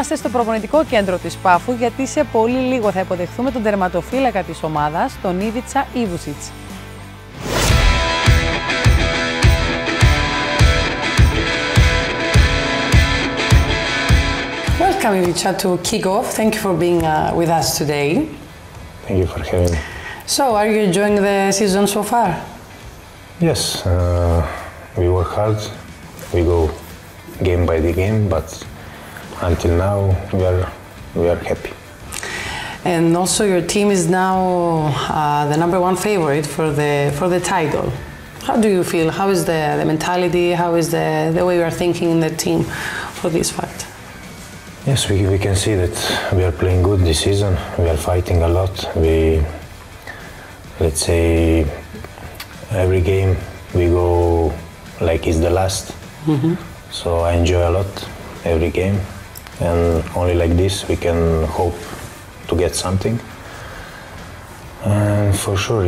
Είμαστε στο προπονητικό κέντρο της Πάφου γιατί σε πολύ λίγο θα υποδεχθούμε τον τερματοφύλακα της ομάδας, τον Ivica Ivusic. Welcome Ivica to kick off. Thank you for being with us today. Thank you for having me. So, are you enjoying the season so far? Yes, we work hard. We go game by the game, but until now we are happy. And also, your team is now the #1 favorite for the title. How do you feel? How is the mentality? How is the way you are thinking in the team for this fact? Yes, we can see that we are playing good this season. We are fighting a lot. Let's say, every game we go like it's the last. Mm-hmm. So I enjoy a lot every game, and only like this we can hope to get something. And for sure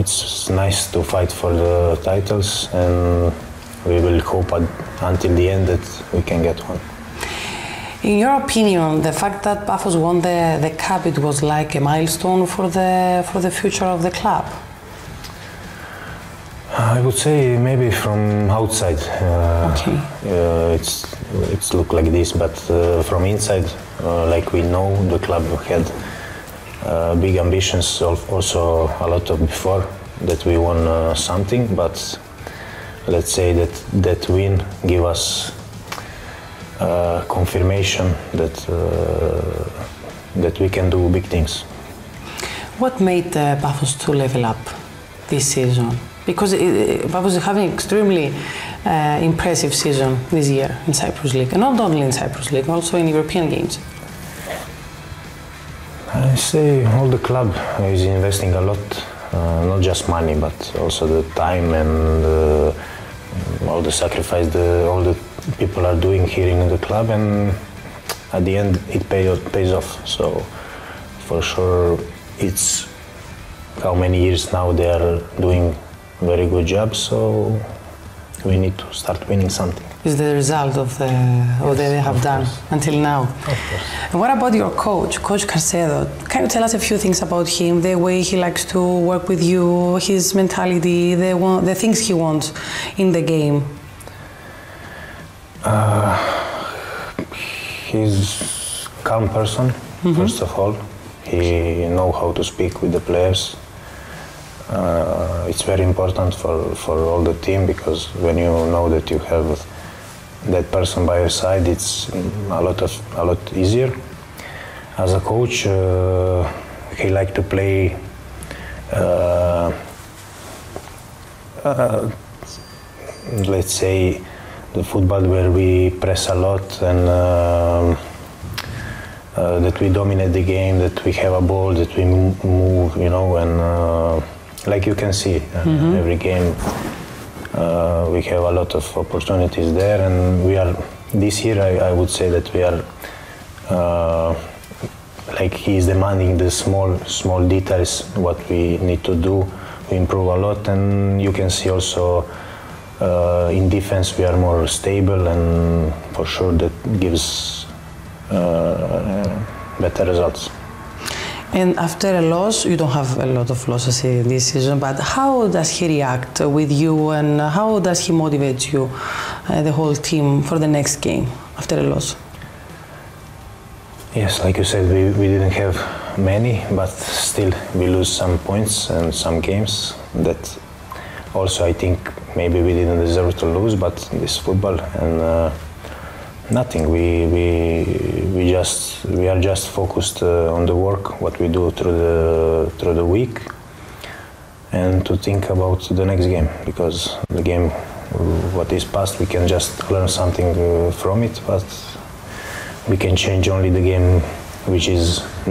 it's nice to fight for the titles, and we will hope until the end that we can get one. In your opinion, the fact that Pafos won the cup, it was like a milestone for the future of the club? I would say maybe from outside. Okay. It's look like this, but from inside, like we know, the club had big ambitions. Also, a lot of before that we won something, but let's say that win give us confirmation that we can do big things. What made Pafos to level up this season? Because Pafos is having extremely impressive season this year in Cyprus League, and not only in Cyprus League, also in European games. I say all the club is investing a lot, not just money, but also the time and all the sacrifice all the people are doing here in the club, and at the end it pays off. So for sure it's how many years now they are doing very good job, so we need to start winning something. Is the result of what they have done until now. Of course. And what about your coach, Coach Carcedo? Can you tell us a few things about him, the way he likes to work with you, his mentality, the things he wants in the game? He's calm person, mm-hmm. First of all. He know how to speak with the players. It's very important for all the team, because when you know that you have that person by your side, it's a lot easier. As a coach, he like to play let's say the football where we press a lot, and that we dominate the game, that we have a ball, that we move, you know, and like you can see, mm-hmm. Every game we have a lot of opportunities there, and we are this year. I would say that we are like he is demanding the small details what we need to do. We improve a lot, and you can see also in defense we are more stable, and for sure that gives better results. And after a loss, you don't have a lot of losses in this season, but how does he react with you, and how does he motivate you, the whole team, for the next game after a loss? Yes, like you said, we didn't have many, but still we lose some points and some games that also I think maybe we didn't deserve to lose, but this football, and nothing. We are just focused on the work, what we do through the week, and to think about the next game, because the game what is past we can just learn something from it, but we can change only the game which is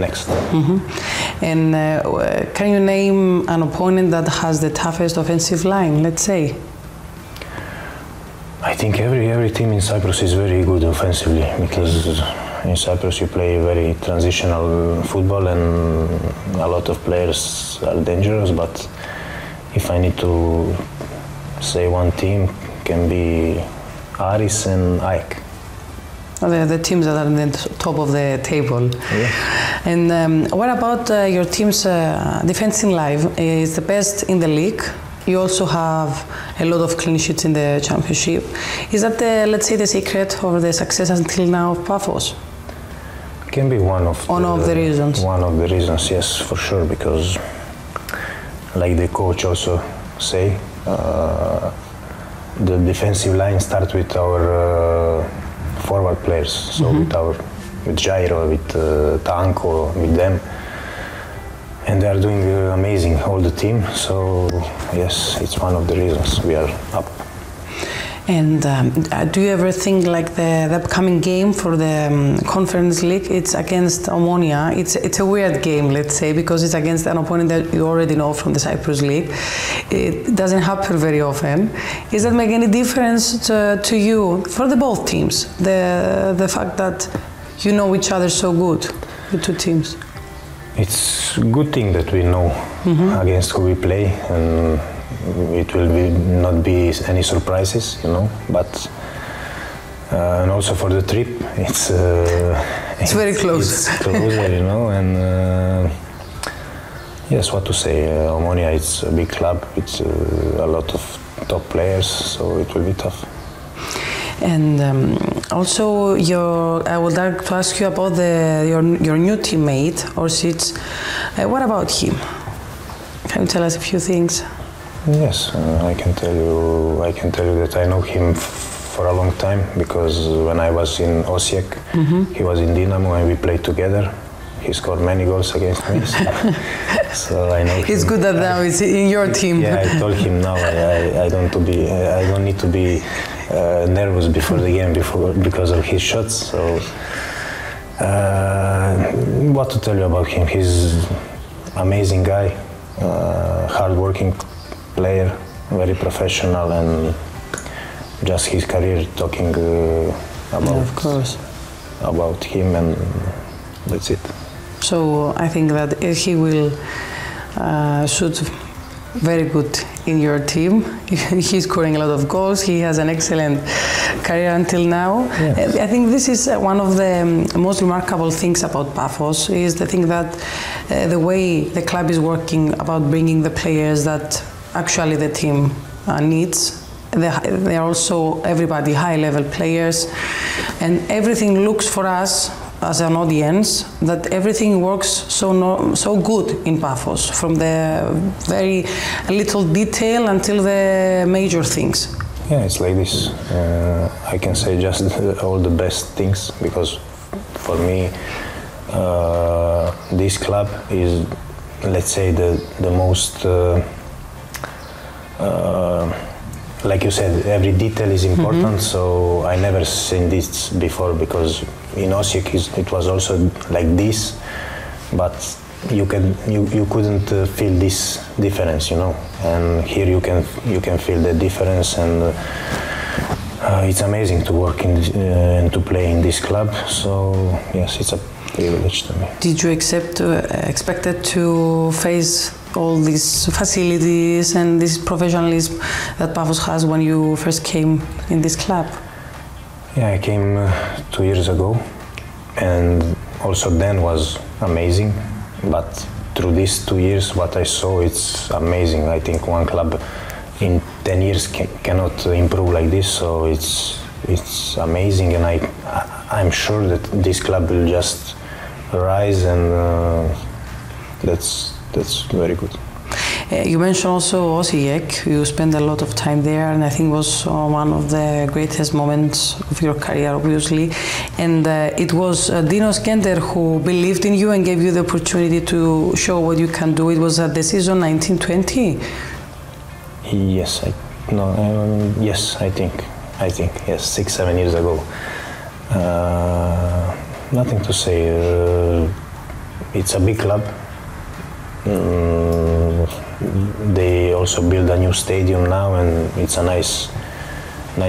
next. Mm-hmm. And can you name an opponent that has the toughest offensive line, let's say? I think every team in Cyprus is very good offensively, because in Cyprus you play very transitional football, and a lot of players are dangerous. But if I need to say one team, can be Aris and Ike. the teams that are in the top of the table. Yeah. And what about your team's defensive line? It's the best in the league. You also have a lot of clean sheets in the championship. Is that, let's say, the secret of the success until now of Paphos? Can be one of the reasons. One of the reasons, yes, for sure, because like the coach also say, the defensive line starts with our forward players, so with Jairo, with Tanko, with them, and they are doing amazing, all the team. So yes, it's one of the reasons we are up. And do you ever think like the upcoming game for the Conference League, it's against Omonia? It's a weird game, let's say, because it's against an opponent that you already know from the Cyprus League. It doesn't happen very often. Does that make any difference to you, for the both teams, the fact that you know each other so good, the two teams? It's a good thing that we know against who we play, and it will not be any surprises, you know. But and also for the trip, it's very close. It's closer, you know. And yes, what to say? Omonia, it's a big club. It's a lot of top players, so it will be tough. And also, I would like to ask you about your new teammate, Ivusic. What about him? Can you tell us a few things? Yes, I can tell you that I know him for a long time, because when I was in Osijek, he was in Dinamo and we played together. He scored many goals against me, so I know. He's good at now. It's in your team. Yeah, I told him now I don't need to be nervous before the game because of his shots. So what to tell you about him? He's amazing guy, hard-working player, very professional, and just his career talking about him, and that's it. So I think that he will shoot very good in your team. He's scoring a lot of goals. He has an excellent career until now. Yes. I think this is one of the most remarkable things about Paphos, is the thing that the way the club is working about bringing the players that actually the team needs. They are also everybody high-level players, and everything looks for us as an audience that everything works so good in Paphos, from the very little detail until the major things. Yeah, it's like this. I can say just all the best things, because for me this club is, let's say, the most like you said, every detail is important. So I never seen this before, because in Osijek it was also like this, but you couldn't feel this difference, you know. And here you can feel the difference, and it's amazing to work and to play in this club. So yes, it's a privilege to me. Did you expected to face all these facilities and this professionalism that Paphos has when you first came in this club? Yeah, I came 2 years ago, and also then was amazing. But through these 2 years, what I saw, it's amazing. I think one club in 10 years cannot improve like this. So it's amazing, and I'm sure that this club will just rise, and that's very good. You mentioned also Osijek. You spent a lot of time there, and I think it was one of the greatest moments of your career, obviously. And it was Dinos Kender who believed in you and gave you the opportunity to show what you can do. It was at the season 1920. Yes, I think yes, 6-7 years ago. Nothing to say. It's a big club. They also build a new stadium now, and it's a nice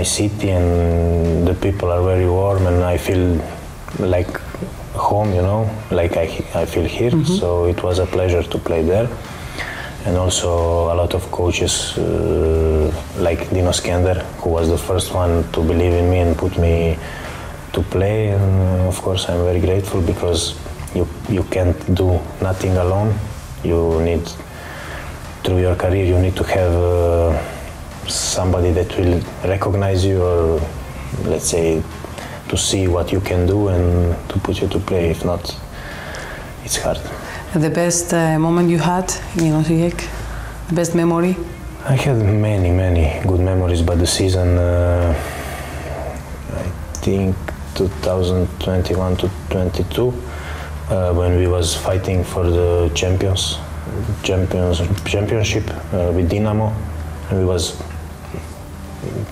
city, and the people are very warm, and I feel like home, you know, like I feel here. So it was a pleasure to play there. And also a lot of coaches like Dinos Kender, who was the first one to believe in me and put me to play, and of course I'm very grateful because you can't do nothing alone. You need, through your career, you need to have somebody that will recognize you, or let's say to see what you can do and to put you to play. If not, it's hard. The best moment you had in Ivusic? The best memory? I had many good memories, but the season, I think 2021 to 22, when we was fighting for the championship with Dinamo, and we was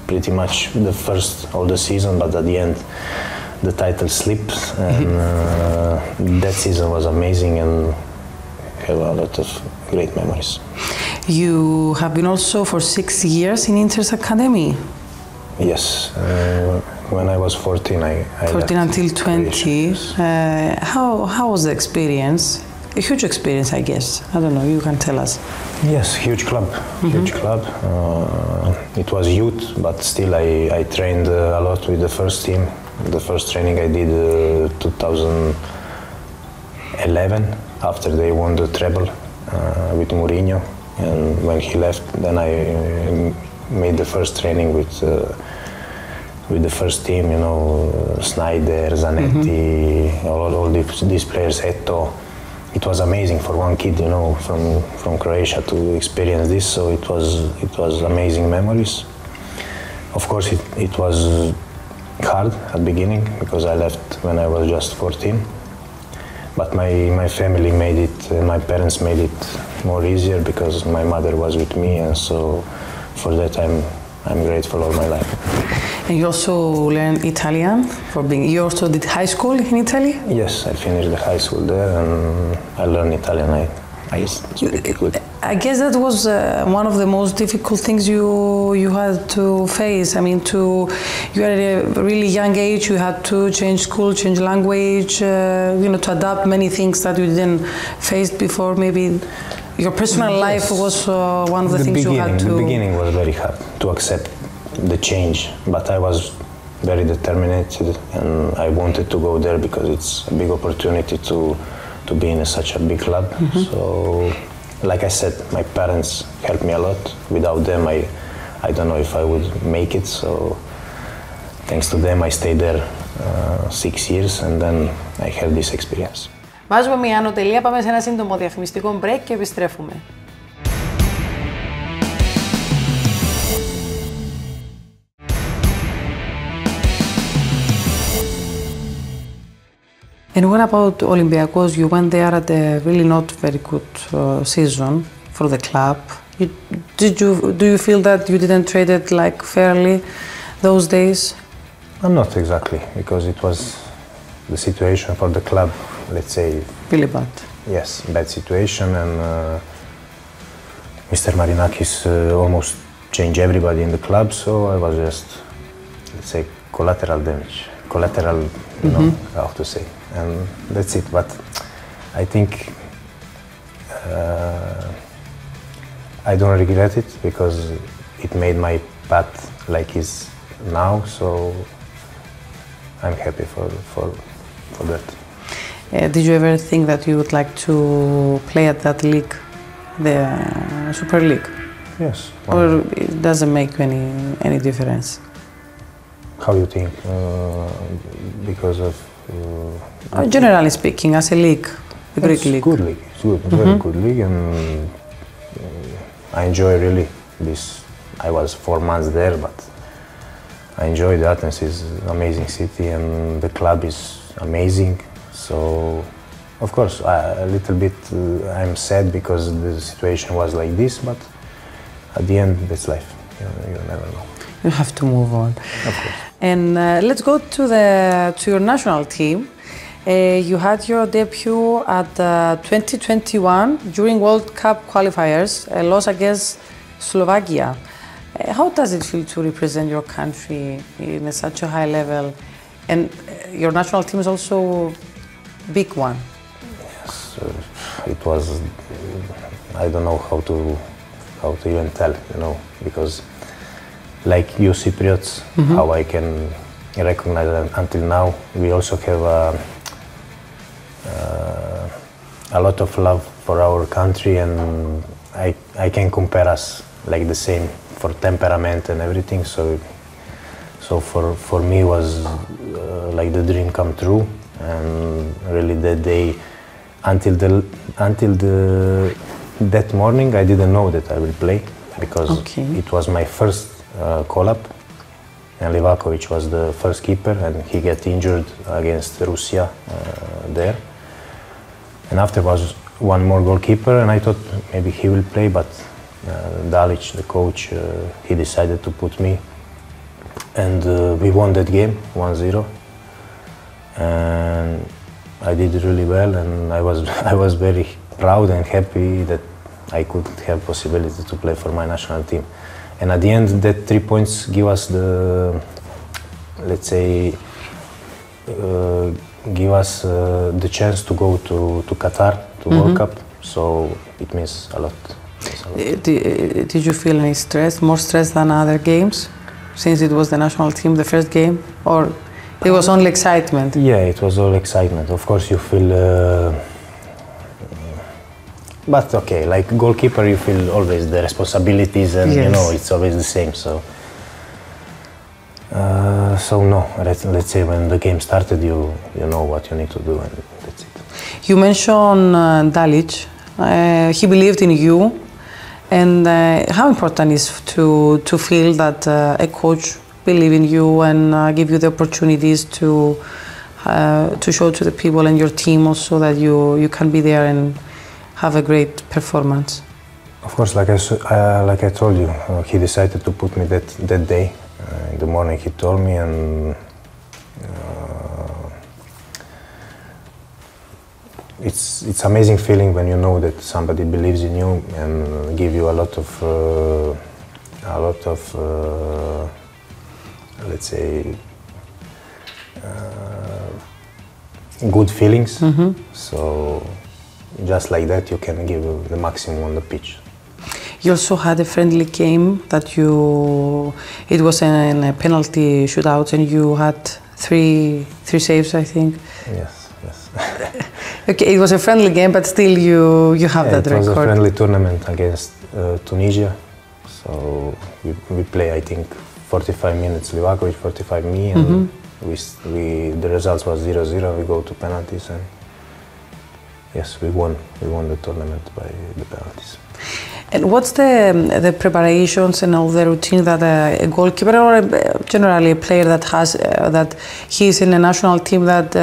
pretty much the first of the season, but at the end the title slipped, and that season was amazing and have a lot of great memories. You have been also for 6 years in Inter's academy. Yes, when I was 14, I 14 until 20. Yes. How was the experience? A huge experience, I guess. I don't know, you can tell us. Yes, huge club, huge club. It was youth, but still I trained a lot with the first team. The first training I did 2011, after they won the treble with Mourinho. And when he left, then I made the first training with the first team, you know, Snyder, Zanetti, all these players, Eto. It was amazing for one kid, you know, from Croatia to experience this. So it was amazing memories. Of course, it was hard at the beginning because I left when I was just 14. But my family made it, my parents made it more easier because my mother was with me, and so for that I'm grateful all my life. And you also learned Italian for being. You also did high school in Italy? Yes, I finished the high school there, and I learned Italian. I speak it good. I guess that was one of the most difficult things you had to face. I mean, you at a really young age, you had to change school, change language, you know, to adapt many things that you didn't face before. Maybe your personal life was one of the things you had to. The beginning was very hard to accept the change, but I was very determined, and I wanted to go there because it's a big opportunity to be in such a big club. So, like I said, my parents helped me a lot. Without them, I don't know if I would make it. So, thanks to them, I stayed there 6 years, and then I had this experience. Βάζουμε μια ανωτελεία, πάμε σε ένα σύντομο διαφημιστικό break και επιστρέφουμε. And what about Olympiacos? You went there at a really not very good season for the club. Do you feel that you didn't trade it like fairly those days? Not exactly, because it was the situation for the club, let's say. Really bad. Yes, bad situation, and Mr. Marinakis almost changed everybody in the club, so I was just, let's say, collateral damage. Collateral, you know how to say. And that's it. But I think I don't regret it because it made my path like is now. So I'm happy for that. Did you ever think that you would like to play at that league, the Super League? Yes. Or it doesn't make any difference? How do you think? Because of. Generally speaking, as a league, the Greek league. Good league. It's good, very good league, and I enjoy really this. I was 4 months there, but I enjoy it. Athens is an amazing city, and the club is amazing. So, of course, a little bit I'm sad because the situation was like this, but at the end, that's life. You never know. You have to move on. Of course. And let's go to your national team. You had your debut at 2021 during World Cup qualifiers, a loss against Slovakia. How does it feel to represent your country in such a high level? And your national team is also a big one. Yes, it was. I don't know how to even tell, you know, because like you Cypriots, how I can recognized until now. We also have a lot of love for our country, and I can compare us like the same for temperament and everything. So for me was like the dream come true, and really that day until that morning I didn't know that I will play, because it was my first call-up, and Ivakovic was the first keeper, and he got injured against Russia there. And after was one more goalkeeper, and I thought maybe he will play, but Dalic, the coach, he decided to put me, and we won that game 1-0, and I did really well, and I was very proud and happy that I could have possibility to play for my national team. And at the end, that 3 points give us the, let's say, give us the chance to go to Qatar, to World Cup. So it means a lot. Did you feel any stress, more stress than other games, since it was the national team, the first game, or it was only excitement? Yeah, it was all excitement. Of course, you feel. But okay, like goalkeeper, you feel always the responsibilities, and you know it's always the same. So, so no. Let's say when the game started, you know what you need to do, and that's it. You mentioned Dalic. He believed in you, and how important is to feel that a coach believe in you and give you the opportunities to show to the people and your team also that you can be there and have a great performance. Of course, like I told you, he decided to put me that day. In the morning he told me, and it's amazing feeling when you know that somebody believes in you and give you a lot of let's say good feelings. So just like that, you can give the maximum on the pitch. You also had a friendly game that it was in a penalty shootout, and you had three saves, I think. Yes. Okay, it was a friendly game, but still you have that record. It was a friendly tournament against Tunisia. So we play, I think, 45 minutes Ivakovic, 45 me, and the results was 0-0. We go to penalties, and yes, we won the tournament by the penalties. And what's the preparations and all the routine that a goalkeeper or generally a player that has that he's in a national team that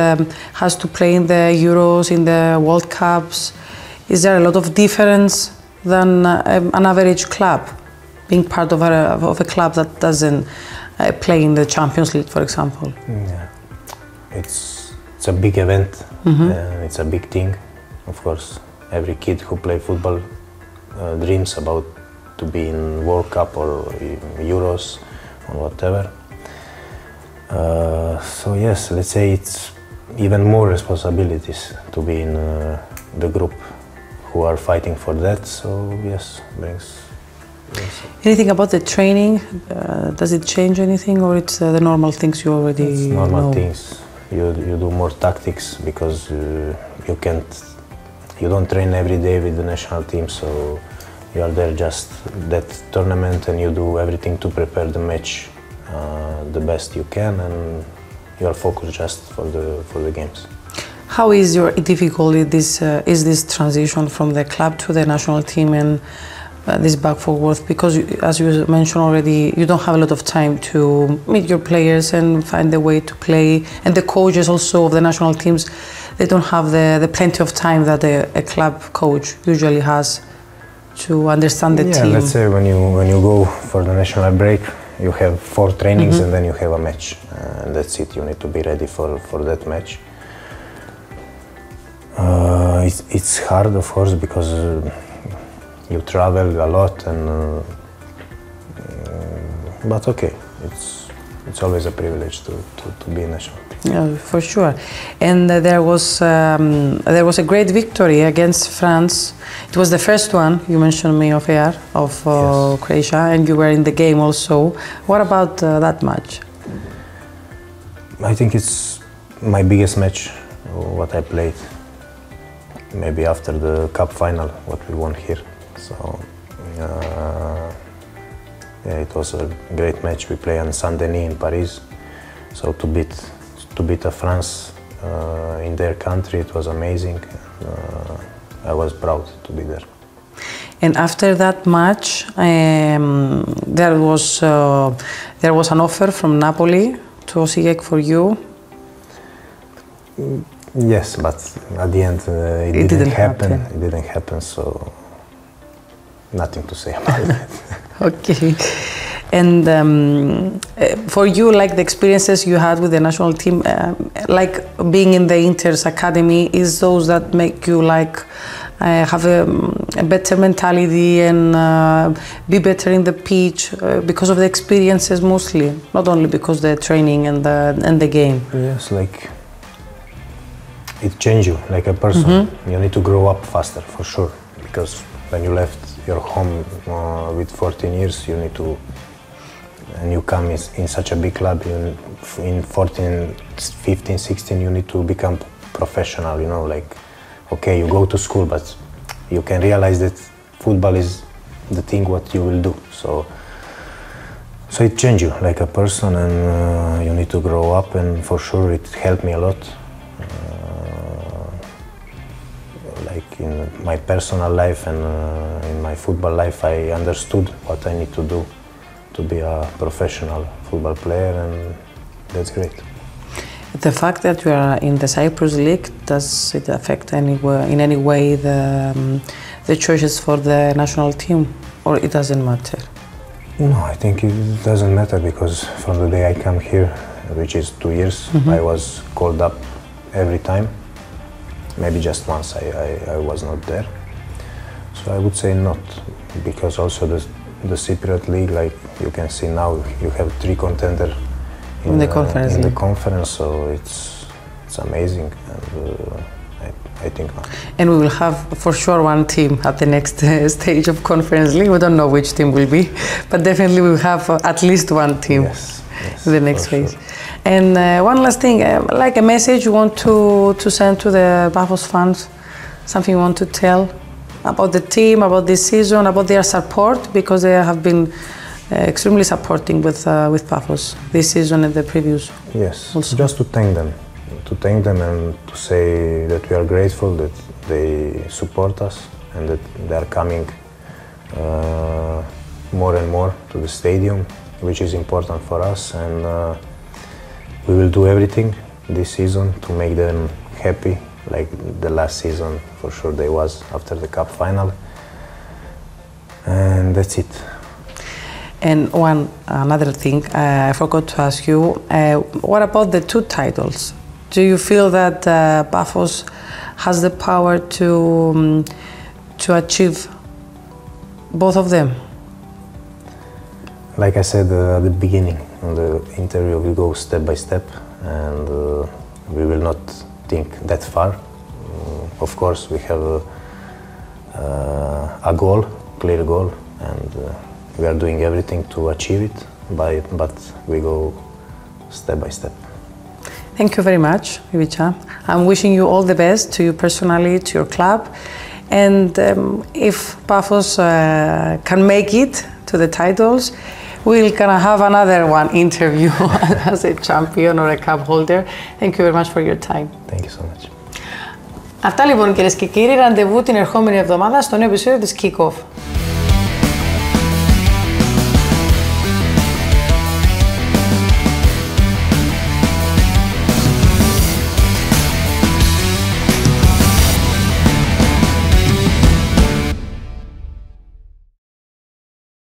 has to play in the Euros, in the World Cups? Is there a lot of difference than an average club, being part of a club that doesn't play in the Champions League, for example? Yeah, it's a big event, and it's a big thing. Of course, every kid who plays football dreams about to be in World Cup or Euros or whatever. So yes, let's say it's even more responsibilities to be in the group who are fighting for that. So yes, brings. Yes. Anything about the training? Does it change anything, or it's the normal things you already know? It's normal things. You do more tactics because you don't train every day with the national team, so you are there just that tournament, and you do everything to prepare the match the best you can, and you are focused just for the games. How is this transition from the club to the national team and this back forward? Because as you mentioned already, you don't have a lot of time to meet your players and find the way to play, and the coaches also of the national teams, they don't have the plenty of time that a club coach usually has to understand the team. Yeah, let's say when you go for the national break, you have 4 trainings and then you have a match, and that's it. You need to be ready for that match. It's hard, of course, because you travel a lot, and but okay, it's always a privilege to be a national team. Yeah, for sure. And there was a great victory against France. It was the first one, you mentioned me of air, of Yes. Croatia, and you were in the game also. What about that match? I think it's my biggest match, what I played. Maybe after the cup final, what we won here. So, yeah, it was a great match. We played on Saint-Denis in Paris. So to beat France in their country, it was amazing. I was proud to be there. And after that match, there was an offer from Napoli to Osijek for you. Yes, but at the end it didn't happen. It didn't happen, so nothing to say about it. Okay. And for you, like the experiences you had with the national team, like being in the Inter's academy, is those that make you like have a better mentality and be better in the pitch because of the experiences mostly, not only because the training and the game. Yes, like it changes you like a person. Mm-hmm. You need to grow up faster for sure, because when you left your home with 14 years, you need to, and you come in such a big club, in 14, 15, 16, you need to become professional, you know, like, okay, you go to school, but you can realize that football is the thing what you will do. So it changes you like a person, and you need to grow up, and for sure it helped me a lot. Like in my personal life and in my football life, I understood what I need to do to be a professional football player, and that's great. The fact that you are in the Cyprus League, does it affect in any way the choices for the national team, or it doesn't matter? No, I think it doesn't matter, because from the day I come here, which is 2 years, mm-hmm. I was called up every time. Maybe just once I was not there. So I would say not, because also the Cypriot League, like you can see now, you have 3 contenders in the conference, so it's amazing, and I think not. And we will have for sure one team at the next stage of Conference League. We don't know which team will be, but definitely we will have at least one team in the next phase. Sure. And one last thing, like a message you want to send to the Paphos fans, something you want to tell about the team, about this season, about their support, because they have been extremely supporting with Paphos this season and the previous. Yes, also. Just to thank them and to say that we are grateful that they support us and that they are coming more and more to the stadium, which is important for us, and we will do everything this season to make them happy, like the last season for sure they was after the cup final, and that's it. And another thing I forgot to ask you, what about the 2 titles? Do you feel that Paphos has the power to achieve both of them? Like I said at the beginning in the interview, we go step by step, and we will not think that far. Of course, we have a goal, clear goal, and we are doing everything to achieve it, but we go step by step. Thank you very much, Ivica. I'm wishing you all the best, to you personally, to your club, and if Paphos can make it to the titles, we're gonna have another one interview as a champion or a cup holder. Thank you very much for your time. Thank you so much. Αυτά λοιπόν, κυρίες και κύριοι, ραντεβού την ερχόμενη εβδομάδα στο νέο επεισόδιο της Kick Off.